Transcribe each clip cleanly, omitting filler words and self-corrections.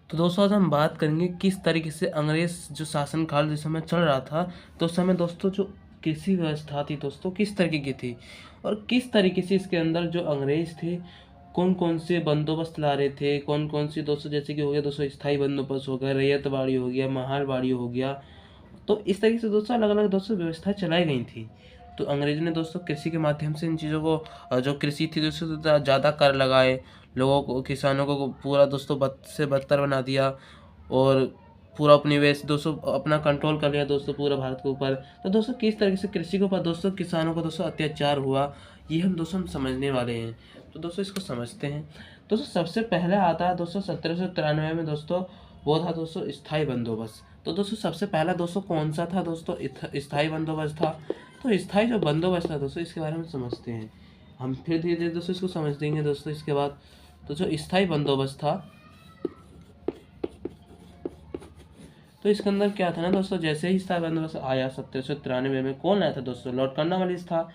तो दोस्तों आज हम बात करेंगे किस तरीके से अंग्रेज जो शासनकाल जिस समय चल रहा था, तो उस समय दोस्तों जो कृषि व्यवस्था थी दोस्तों किस तरीके की थी और किस तरीके से इसके अंदर जो अंग्रेज थे कौन कौन से बंदोबस्त ला रहे थे, कौन कौन सी दोस्तों जैसे कि हो गया दोस्तों स्थायी बंदोबस्त हो गया, रैयतवाड़ी हो गया, महालवाड़ी हो गया। तो इस तरीके से दोस्तों अलग अलग दोस्तों व्यवस्थाएं चलाई गई थी। तो अंग्रेजों ने दोस्तों कृषि के माध्यम से इन चीज़ों को जो कृषि थी दोस्तों ज़्यादा कर लगाए, लोगों को किसानों को पूरा दोस्तों बद से बदतर बना दिया और पूरा उपनिवेश दोस्तों अपना कंट्रोल कर लिया दोस्तों पूरा भारत के ऊपर। तो दोस्तों किस तरीके से कृषि के ऊपर दोस्तों किसानों को दोस्तों अत्याचार हुआ, ये हम दोस्तों हम समझने वाले हैं। तो दोस्तों इसको समझते हैं। दोस्तों सबसे पहले आता है दोस्तों 1793 में दोस्तों, वो था दोस्तों स्थायी बंदोबस्त। तो दोस्तों सबसे पहला दोस्तों कौन सा था दोस्तों, स्थायी बंदोबस्त था। तो स्थायी जो बंदोबस्त था दोस्तों इसके बारे में समझते हैं हम, फिर धीरे धीरे दोस्तों इसको समझ देंगे दोस्तों इसके बाद। तो जो स्थायी बंदोबस्त था तो इसके अंदर क्या था ना दोस्तों, जैसे ही स्थायी बंदोबस्त आया 1793 में, कौन आया था दोस्तों, लॉर्ड कॉर्नवालिस था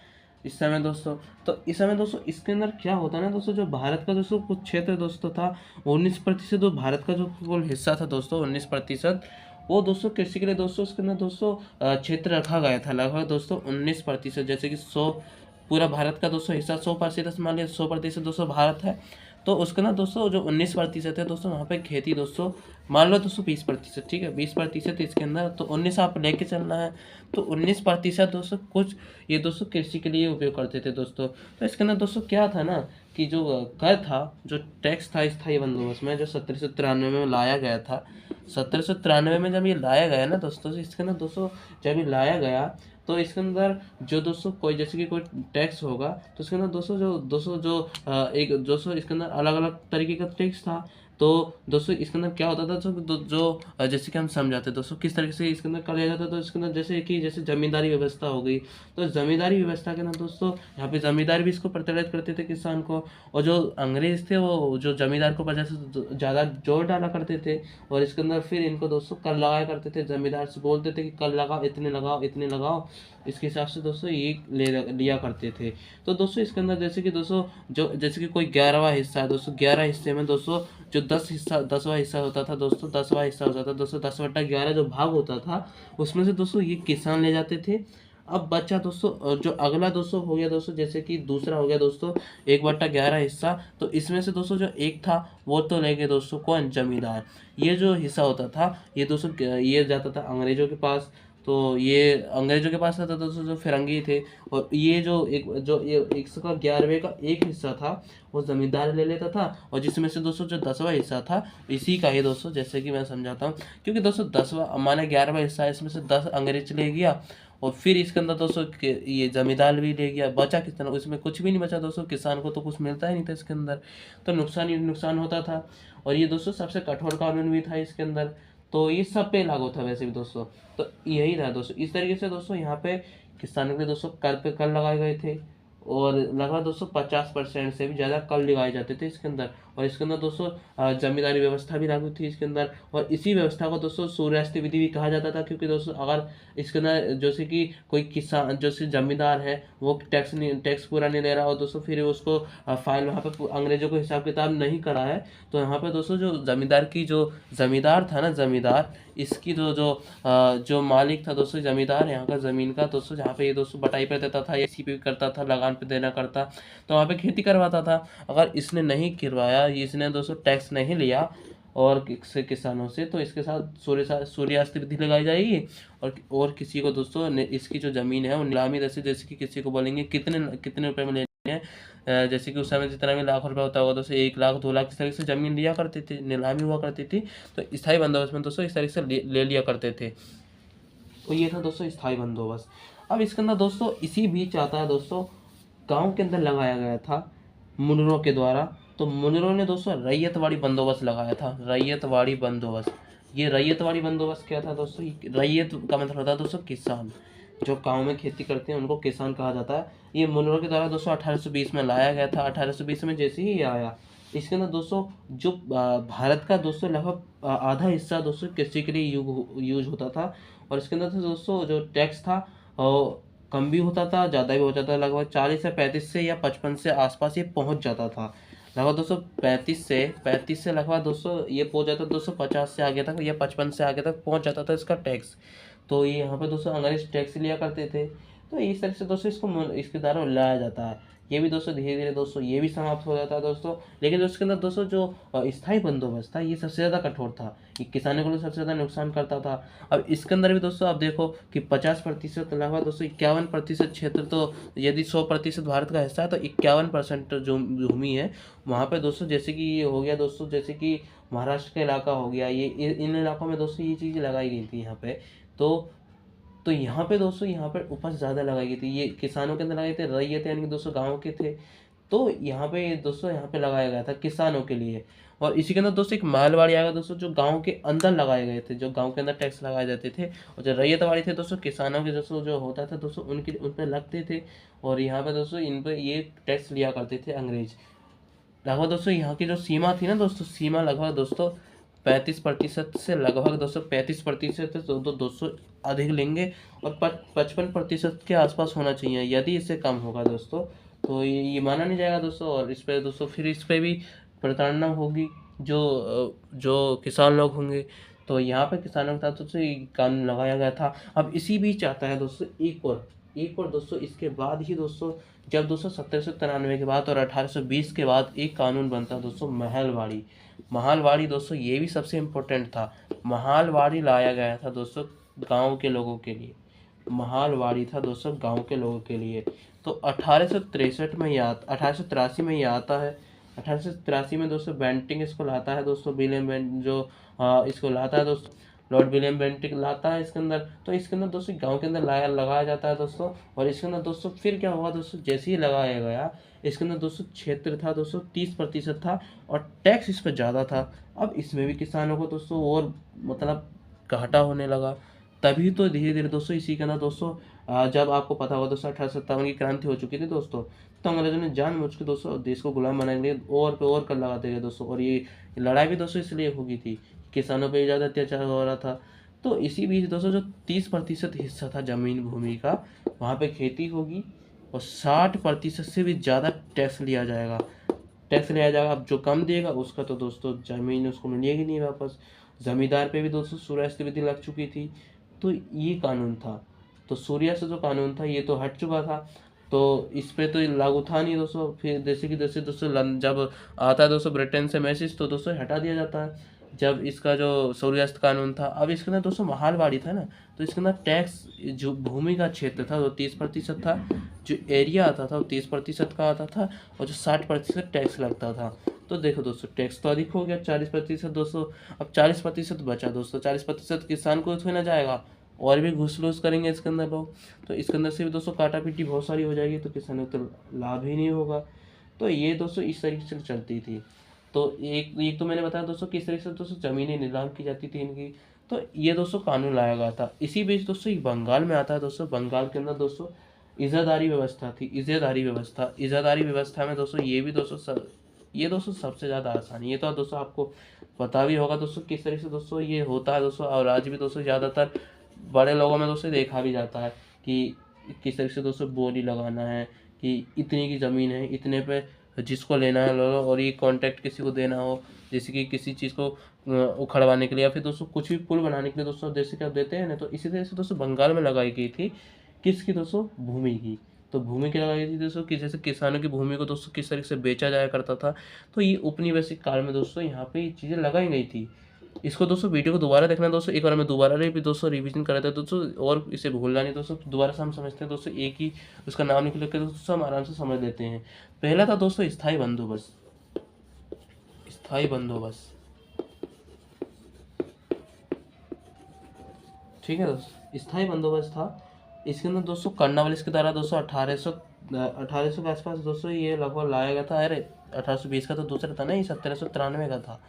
इस समय दोस्तों। तो इस समय दोस्तों इसके अंदर क्या होता है ना दोस्तों, जो भारत का दोस्तों कुछ क्षेत्र दोस्तों था 19% जो भारत का जो कुल हिस्सा था दोस्तों 19%, वो दोस्तों कृषि के लिए दोस्तों उसके अंदर दोस्तों क्षेत्र रखा गया था लगभग दोस्तों 19%। जैसे कि 100 पूरा भारत का दोस्तों हिस्सा 100% मान लिया 100% दोस्तों भारत है, तो उसके ना दोस्तों जो 19% है दोस्तों वहाँ पे खेती दोस्तों मान लो दोस्तों 20%, ठीक है 20% इसके अंदर, तो 19 आप लेके चलना है। तो 19% दोस्तों कुछ ये दोस्तों कृषि के लिए उपयोग करते थे दोस्तों। तो इसके अंदर दोस्तों क्या था ना कि जो कर था, जो टैक्स था स्थायी बंदोबस्त में जो 1793 में लाया गया था, 1793 में जब ये लाया गया ना दोस्तों, इसके अंदर दोस्तों जब ये लाया गया तो इसके अंदर जो दोस्तों कोई जैसे कि कोई टैक्स होगा तो इसके अंदर दोस्तों जो एक दोस्तों इसके अंदर अलग अलग तरीके का टैक्स था। तो दोस्तों इसके अंदर क्या होता था जो जैसे कि हम समझाते हैं दोस्तों किस तरीके से इसके अंदर कर लिया जाता है। तो इसके अंदर जैसे कि जैसे जमींदारी व्यवस्था हो गई, तो जमींदारी व्यवस्था के अंदर दोस्तों यहाँ पे जमींदार भी इसको प्रताड़ित करते थे किसान को, और जो अंग्रेज थे वो जो जमींदार को वजह से ज़्यादा जोर डाला करते थे, और इसके अंदर फिर इनको दोस्तों कर लगाया करते थे, जमींदार से बोलते थे कि कर लगाओ, इतने लगाओ इतने लगाओ, इसके हिसाब से दोस्तों ये लिया करते थे। तो दोस्तों इसके अंदर जैसे कि दोस्तों जो जैसे कि कोई 11वां हिस्सा है दोस्तों, 11 हिस्से में दोस्तों जो 10वां हिस्सा होता था दोस्तों, 10वां हिस्सा होता था दोस्तों, 10/11 जो भाग होता था उसमें से दोस्तों ये किसान ले जाते थे। अब बच्चा दोस्तों जो अगला दोस्तों हो गया दोस्तों, जैसे कि दूसरा हो गया दोस्तों 1/11 हिस्सा, तो इसमें से दोस्तों जो एक था वो तो ले गए दोस्तों कौन, जमींदार। ये जो हिस्सा होता था ये दोस्तों ये जाता था अंग्रेजों के पास। तो ये अंग्रेजों के पास था तो दोस्तों जो फिरंगी थे, और ये जो ये 111वें का एक हिस्सा था वो जमींदार ले लेता था, और जिसमें से दोस्तों जो 10वां हिस्सा था इसी का ही दोस्तों, जैसे कि मैं समझाता हूँ, क्योंकि दोस्तों 10वां माने 11वां हिस्सा है, इसमें से 10 अंग्रेज ले गया और फिर इसके अंदर दोस्तों ये जमींदार भी ले गया, बचा किस तरह, उसमें कुछ भी नहीं बचा दोस्तों, किसान को तो कुछ मिलता ही नहीं था इसके अंदर, तो नुकसान ही नुकसान होता था। और ये दोस्तों सबसे कठोर कानून भी था इसके अंदर, तो ये सब पे लागू था वैसे भी दोस्तों। तो यही था दोस्तों, इस तरीके से दोस्तों यहाँ पे किसानों के लिए दोस्तों कर पे कर लगाए गए थे, और लगभग दोस्तों 50% से भी ज़्यादा कर लगाए जाते थे इसके अंदर। और इसके अंदर दोस्तों जमींदारी व्यवस्था भी लागू थी इसके अंदर, और इसी व्यवस्था को दोस्तों सूर्यास्त विधि भी कहा जाता था, क्योंकि दोस्तों अगर इसके अंदर जैसे कि कोई किसान जैसे जमींदार है वो टैक्स पूरा नहीं दे रहा हो दोस्तों, फिर उसको फाइल वहाँ पे अंग्रेजों को हिसाब किताब नहीं करा है, तो यहाँ पे दोस्तों जो जमींदार की जो जमींदार था ना, जमींदार इसकी जो मालिक था दोस्तों, जमींदार यहाँ का ज़मीन का दोस्तों, जहाँ पे ये दोस्तों बटाई पे देता था, इसी पे करता था, लगान पे देना करता, तो वहाँ पे खेती करवाता था। अगर इसने नहीं करवाया, इसने दोस्तों टैक्स नहीं लिया और किसानों से, तो इसके साथ सूर्यास्त विधि लगाई जाएगी, और किसी को दोस्तों इसकी जो ज़मीन है वो नीलामी, जैसे कि किसी को बोलेंगे कितने कितने रुपए में लेने हैं, जैसे कि उस समय जितना भी लाख रुपया होता होगा दोस्तों 1 लाख 2 लाख इस तरीके से ज़मीन लिया करते थे, नीलामी हुआ करती थी। तो स्थायी बंदोबस्त में दोस्तों इस तरीके से ले लिया करते थे। तो ये था दोस्तों स्थायी बंदोबस्त। अब इसके अंदर दोस्तों इसी बीच आता है दोस्तों, गांव के अंदर लगाया गया था मुनरों के द्वारा। तो मुनरों ने दोस्तों रैयतवाड़ी बंदोबस्त लगाया था, रैयतवाड़ी बंदोबस्त। ये रैयतवाड़ी बंदोबस्त क्या था दोस्तों, रैयत का मतलब होता है दोस्तों किसान, जो गाँव में खेती करते हैं उनको किसान कहा जाता है। ये मुनरों के द्वारा दोस्तों 1820 में लाया गया था। 1820 में जैसे ही ये आया, इसके अंदर दोस्तों जो भारत का दोस्तों लगभग आधा हिस्सा दोस्तों कृषि के लिए यूज होता था, और इसके अंदर से दोस्तों जो टैक्स था कम भी होता था, ज़्यादा भी हो जाता था, लगभग 40 से 35 से या 55 से आसपास ये पहुंच जाता था। लगभग 235 से लगभग 200 ये पहुंच जाता 250 से आगे तक या 55 से आगे तक पहुंच जाता था इसका टैक्स। तो ये यहाँ पे दोस्तों अंग्रेज टैक्स लिया करते थे। तो इस तरह से दोस्तों इसके द्वारा लाया जाता है। ये भी दोस्तों धीरे धीरे दोस्तों ये भी समाप्त हो जाता है दोस्तों। लेकिन उसके अंदर दोस्तों जो स्थायी बंदोबस्त था ये सबसे ज़्यादा कठोर था, ये किसानों को लिए सबसे ज़्यादा नुकसान करता था। अब इसके अंदर भी दोस्तों आप देखो कि 50% के अलावा दोस्तों 51% क्षेत्र, तो यदि 100% भारत का हिस्सा है तो 51% जो भूमि है वहाँ पे दोस्तों, जैसे कि ये हो गया दोस्तों, जैसे कि महाराष्ट्र का इलाका हो गया, ये इन इलाकों में दोस्तों ये चीज़ें लगाई गई थी यहाँ पे। तो यहाँ पे दोस्तों यहाँ पर उपज ज़्यादा लगाई गई थी, ये किसानों के अंदर लगाए थे, रैयत यानी कि दोस्तों गाँव के थे। तो यहाँ पे दोस्तों यहाँ पे लगाया गया था किसानों के लिए। और इसी के अंदर दोस्तों एक मालवाड़ी आएगा दोस्तों, जो गांव के अंदर लगाए गए थे, जो गांव के अंदर टैक्स लगाए जाते थे। और जो रैयतवाड़ी थे दोस्तों, किसानों के दोस्तों जो होता था दोस्तों उनके उन पर लगते थे। और यहाँ पे दोस्तों इन पर ये टैक्स लिया करते थे अंग्रेज। लगभग दोस्तों यहाँ की जो सीमा थी ना दोस्तों, सीमा लगभग दोस्तों 35% से लगभग दोस्तों 35% तो दोस्तों अधिक लेंगे। और 55% के आसपास होना चाहिए। यदि इससे कम होगा दोस्तों तो ये माना नहीं जाएगा दोस्तों। और इस पर दोस्तों फिर इस पर भी प्रताड़ना होगी जो किसान लोग होंगे। तो यहाँ पे किसानों के साथ दोस्तों ये कानून लगाया गया था। अब इसी बीच आता है दोस्तों एक और दोस्तों इसके बाद ही दोस्तों, जब दोस्तों 1793 के बाद और 1820 के बाद एक कानून बनता है दोस्तों महालवाड़ी दोस्तों, ये भी सबसे इम्पोर्टेंट था। महालवाड़ी लाया गया था दोस्तों गांव के लोगों के लिए। महालवाड़ी था दोस्तों गांव के लोगों के लिए। तो 1863 में 1883 में ये आता है। 1883 में दोस्तों बेंटिंग इसको लाता है दोस्तों, विलियम बेंट जो इसको लाता है दोस्तों, लॉर्ड विलियम बेंटिंग लाता है इसके अंदर। तो इसके अंदर दोस्तों गांव के अंदर लगाया जाता है दोस्तों। और इसके अंदर दोस्तों फिर क्या हुआ दोस्तों, जैसे ही लगाया गया इसके अंदर दोस्तों क्षेत्र था दोस्तों 30% था और टैक्स इस पर ज़्यादा था। अब इसमें भी किसानों को दोस्तों और मतलब घाटा होने लगा। तभी तो धीरे धीरे दोस्तों इसी के अंदर दोस्तों जब आपको पता होगा दोस्तों 1857 की क्रांति हो चुकी थी दोस्तों, तो अंग्रेजों ने जानबूझ के दोस्तों देश को गुलाम बनाने के लिए और पे और कर लगाते गए दोस्तों। और ये लड़ाई भी दोस्तों इसलिए होगी थी, किसानों पे ज़्यादा अत्याचार हो रहा था। तो इसी बीच दोस्तों जो 30% हिस्सा था जमीन भूमि का, वहाँ पे खेती होगी और 60% से भी ज़्यादा टैक्स लिया जाएगा। अब जो कम देगा उसका तो दोस्तों ज़मीन उसको मिलेगी नहीं वापस। ज़मींदार पे भी दोस्तों सूर्यास्त विधि लग चुकी थी। तो ये कानून था। तो सूर्यास्त जो कानून था ये तो हट चुका था, तो इस पे तो लागू था नहीं दोस्तों। फिर जैसे दोस्तों जब आता है दोस्तों ब्रिटेन से मैसेज, तो दोस्तों हटा दिया जाता है जब इसका जो सूर्यास्त कानून था। अब इसके अंदर दोस्तों महालवाड़ी था ना, तो इसके अंदर टैक्स जो भूमि का क्षेत्र था वो 30% था, जो एरिया आता था वो 30% का आता था, और जो 60% टैक्स लगता था। तो देखो दोस्तों टैक्स तो अधिक हो गया 40% दोस्तों। अब 40% बचा दोस्तों, 40% किसान को थोड़ी ना जाएगा, और भी घूस लूस करेंगे इसके अंदर लोग। तो इसके अंदर से भी दोस्तों काटा पीटी बहुत सारी हो जाएगी, तो किसानों को तो लाभ ही नहीं होगा। तो ये दोस्तों इस तरीके से चलती थी। तो एक तो मैंने बताया दोस्तों किस तरीके से दोस्तों ज़मीनें नीलाम की जाती थी इनकी। तो ये दोस्तों कानून लाया गया था। इसी बीच दोस्तों एक बंगाल में आता है दोस्तों, बंगाल के अंदर दोस्तों इज़ादारी व्यवस्था थी। इज़ादारी व्यवस्था में दोस्तों ये भी दोस्तों ये दोस्तों सबसे ज़्यादा आसानी, ये तो दोस्तों आपको पता भी होगा दोस्तों किस तरीके से दोस्तों ये होता है दोस्तों। और आज भी दोस्तों ज़्यादातर बड़े लोगों में दोस्तों देखा भी जाता है कि किस तरीके से दोस्तों बोली लगाना है कि इतनी की ज़मीन है, इतने पे जिसको लेना है लो लो। और ये कॉन्ट्रैक्ट किसी को देना हो, जैसे कि किसी चीज़ को उखड़वाने के लिए या फिर दोस्तों कुछ भी पुल बनाने के लिए दोस्तों जैसे कि आप देते हैं ना, तो इसी तरह से दोस्तों बंगाल में लगाई गई थी। किसकी दोस्तों, भूमि की। तो भूमि की लगाई गई थी दोस्तों कि जैसे किसानों की भूमि को दोस्तों किस तरीके से बेचा जाया करता था। तो ये उपनिवेशिक काल में दोस्तों यहाँ पे ये चीज़ें लगाई गई थी। इसको दोस्तों वीडियो को दोबारा देखना दोस्तों, एक बार मैं दोबारा भी दोस्तों रिवीजन कर रहा था दोस्तों, और इसे भूलना नहीं दोस्तों। दोबारा से हम समझते हैं दोस्तों, एक ही उसका नाम निकल के दोस्तों हम आराम से समझ लेते हैं। पहला था दोस्तों स्थायी बंदोबस्त। ठीक है दोस्तों, स्थायी बंदोबस्त था। इसके अंदर दोस्तों कर्नवालिस के द्वारा दोस्तों 1800 के आसपास दोस्तों ये लगभग लाया गया था। अरे 1820 का तो दूसरा था ना, ये 1793 का था।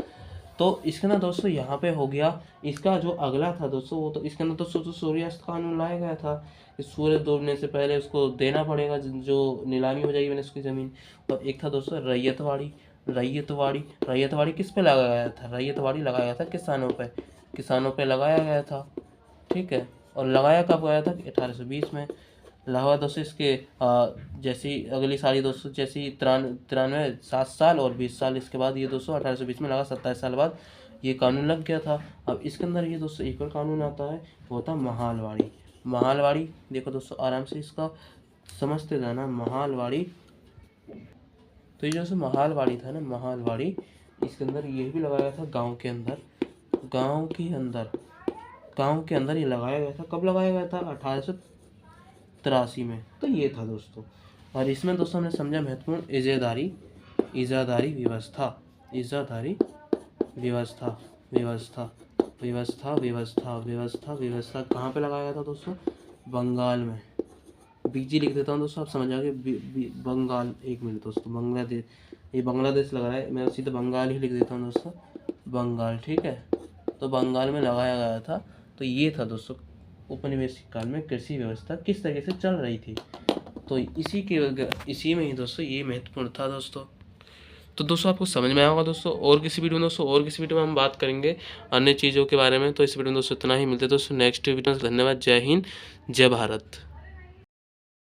तो इसके अंदर दोस्तों यहाँ पे हो गया। इसका जो अगला था दोस्तों वो तो इसके अंदर दोस्तों तो सूर्यास्त कानून लाया गया था कि सूरज डूबने से पहले उसको देना पड़ेगा, जो नीलामी हो जाएगी मैंने उसकी ज़मीन। तो एक था दोस्तों रैयतवाड़ी किस पे लगाया गया था, रैयतवाड़ी लगाया गया था किसानों पे लगाया गया था। ठीक है, और लगाया कब गया था, 1820 में। लगा दोस्तों इसके जैसी अगली साल दोस्तों जैसी 93 7 साल और 20 साल इसके बाद ये दोस्तों 1820 में लगा, 27 साल बाद ये कानून लग गया था। अब इसके अंदर ये दोस्तों एक और कानून आता है, वो होता है महालवाड़ी। महालवाड़ी देखो दोस्तों आराम से इसका समझते जाना। महालवाड़ी, तो ये जो महालवाड़ी था ना, महालवाड़ी इसके अंदर ये भी लगाया था गांव के अंदर, गांव के अंदर, गांव के अंदर ये लगाया गया था। कब लगाया गया था? 1883 में। तो ये था दोस्तों। और इसमें दोस्तों हमने समझा महत्वपूर्ण इजादारी, इजादारी व्यवस्था, इजादारी व्यवस्था, व्यवस्था व्यवस्था व्यवस्था व्यवस्था व्यवस्था कहाँ पे लगाया गया था दोस्तों? बंगाल में। बीजी लिख देता हूँ दोस्तों, आप समझ आगे। बंगाल, एक मिनट दोस्तों, बांग्लादेश, ये बांग्लादेश लग रहा है, मैं सीधे बंगाल ही लिख देता हूँ दोस्तों, बंगाल, ठीक है। तो बंगाल में लगाया गया था। तो ये था दोस्तों उपनिवेशिक काल में कृषि व्यवस्था किस तरीके से चल रही थी। तो इसी में ही दोस्तों ये महत्वपूर्ण था दोस्तों। तो दोस्तों आपको समझ में आया होगा दोस्तों। और किसी वीडियो में दोस्तों, और किसी वीडियो में हम बात करेंगे अन्य चीज़ों के बारे में। तो इस वीडियो में दोस्तों इतना ही, मिलते हैं दोस्तों नेक्स्ट वीडियो में। धन्यवाद। जय हिंद, जय भारत।